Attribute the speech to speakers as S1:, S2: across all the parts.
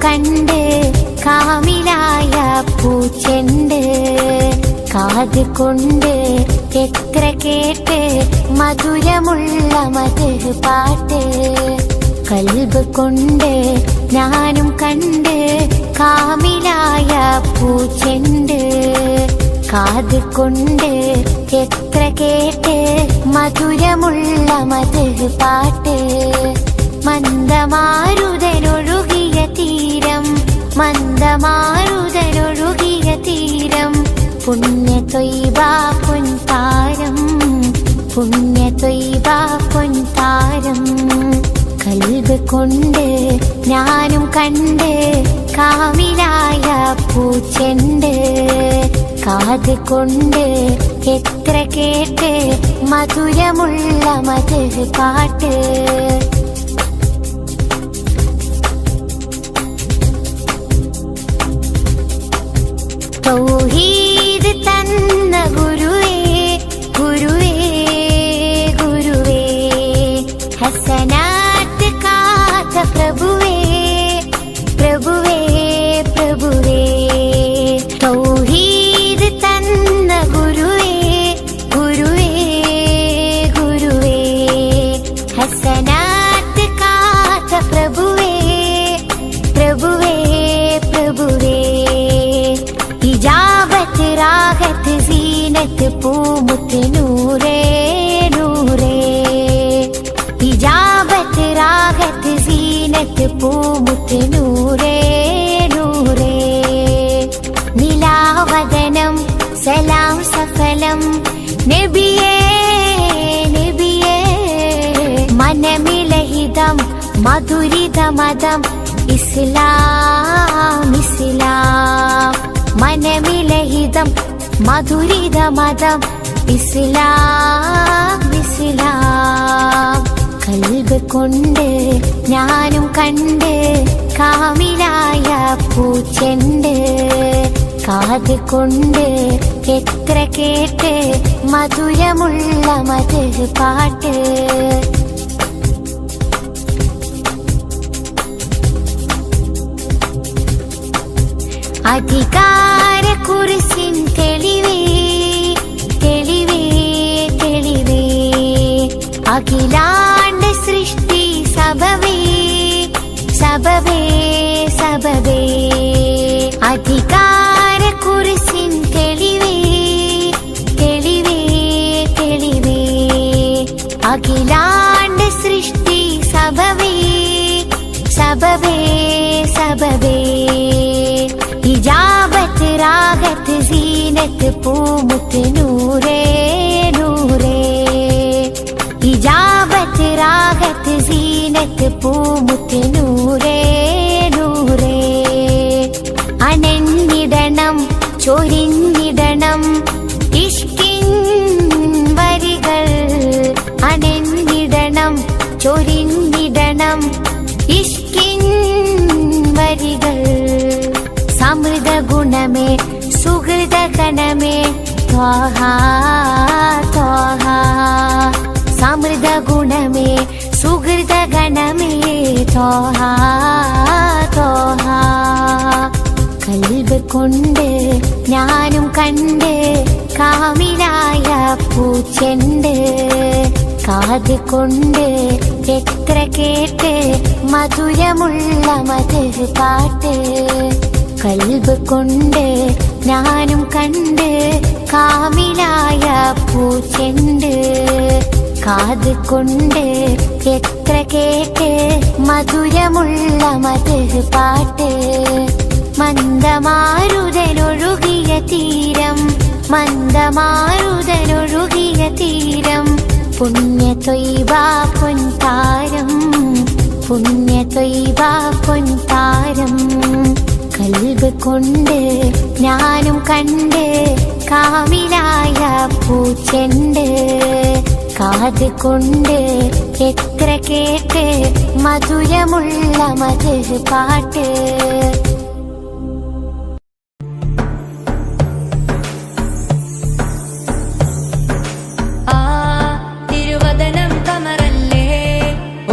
S1: കണ്ട് കാമിലായ പൂച്ചെണ്ട്. കാത് കൊണ്ട് എത്ര കേട്ട് മധുരമുള്ള മധുര പാട്ട്. കൽബ് കൊണ്ട് ഞാനും കണ്ട് കാമിലായ പൂച്ചെണ്ട്. കാത് കൊണ്ട് എത്ര കേട്ട് മധുരമുള്ള മധുര പാട്ട്. മന്ദമാരുതനൊഴുകിയ തീരം, മന്ദമാരുതനൊഴുകിയ തീരം. പുണ്യ ത്വയ്ബ പൊൻതാരം, പുണ്യ ത്വയ്ബ പൊൻതാരം. കൽബ് കൊണ്ട് ഞാനും കണ്ട് കാമിലായ പൂച്ചെണ്ട്. കാത് കൊണ്ട് എത്ര കേട്ട് മധുരമുള്ള മധുര പാട്ട്. തൗഹീദ് തന്ന ഗുരുവേ, ഗുരുവേ, ഗുരുവേ. ഹസനാത്ത് കാത്ത പ്രഭുവേ, പ്രഭുവേ, പ്രഭുവേ. തൗഹീദ് തന്ന ഗുരുവേ, ഗുരുവേ, ഗുരുവേ. ഹസനാത്ത് കാത്ത പ്രഭുവേ, പ്രഭുവേ, പ്രഭുവേ. ഇജാബത്ത് രാഗത്ത് സീനത്ത് പൂമുത്ത് നൂറേ, നൂറേ. ഇജാബത്ത് രാഗത്ത് സീനത്ത് പൂമുത്ത് നൂറേ, നൂറേ. നിലാവദനം സലാം സഫലം നബിയേ, നബിയേ. മനമിലഹിതം മധുരിത മതം ഇസ്ലാം, ഇസ്ലാം. മനമിലഹിതം മധുരിത മതം ഇസ്ലാം, ഇസ്ലാം. കൽബ് കൊണ്ട് ഞാനും കണ്ട് കാമിലായ പൂച്ചെണ്ട്. കാത് കൊണ്ട് എത്ര കേട്ട് മധുരമുള്ള മധുര പാട്ട്. അധികാര കുരിശിൻ തെളിവേ, തെളിവേ, തെളിവേ. അഖിലാണ്ട് സൃഷ്ടി സബവേ, സബവേ, സബവേ. അധികാര കുരിശിൻ തെളിവേ, തെളിവേ, തെളിവേ. അഖിലാണ്ട് സൃഷ്ടി സബവേ, സബവേ, സബവേ. ഇജാബത്ത് രാഗത്ത് സീനത്ത് പൂമുത്ത് നൂറേ, നൂറേ. ഇജാബത്ത് രാഗത്ത് സീനത്ത് പൂമുത്ത് നൂറേ, നൂറേ. അനഞ്ഞിടണം ചൊരിഞ്ഞിടണം ഇഷ്കിൻ വരികൾ. അനഞ്ഞിടണം ചൊരിഞ്ഞിടണം ഇഷ്കിൻ വരികൾ. സമൃദ്ധ ഗുണമേ സുഹൃത ഗണമേ ത്വാഹ, ത്വാഹ. സമൃദ്ധ ഗുണമേ സുഹൃത ഗണമേ ത്വാഹ, ത്വാഹ. കൽബ് കൊണ്ട് ഞാനും കണ്ട് കാമിലായ പൂച്ചെണ്ട്. കാത് കൊണ്ട് എത്ര കേട്ട് മധുരമുള്ള മധുര പാട്ട്. കൽബ് കൊണ്ട് ഞാനും കണ്ട് കാമിലായ പൂച്ചെണ്ട്. കാത് കൊണ്ട് എത്ര കേട്ട് മധുരമുള്ള മധുര പാട്ട്. മന്ദമാരുതനൊഴുകിയ തീരം, മന്ദമാരുതനൊഴുകിയ തീരം. പുണ്യ ത്വയ്ബ പൊൻതാരം, പുണ്യ ത്വയ്ബ പൊൻതാരം. കൽബ് കൊണ്ട് ഞാനും കണ്ട് കാമിലായ പൂച്ചെണ്ട്. കാത് കൊണ്ട് എത്ര കേട്ട് മധുരമുള്ള മധുര പാട്ട്.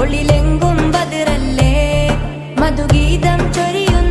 S2: ഒളിലെങ്കും ബദറല്ലേ മധുഗീതം ചൊരിയുന്നു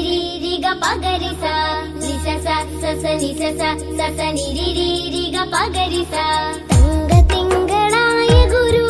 S2: നിരിരിരിക പകരിസ നിസസ സസ നിസസ സസ നിരിരിരിക പകരിസ
S1: തങ്ക തിങ്കളായ ഗുരു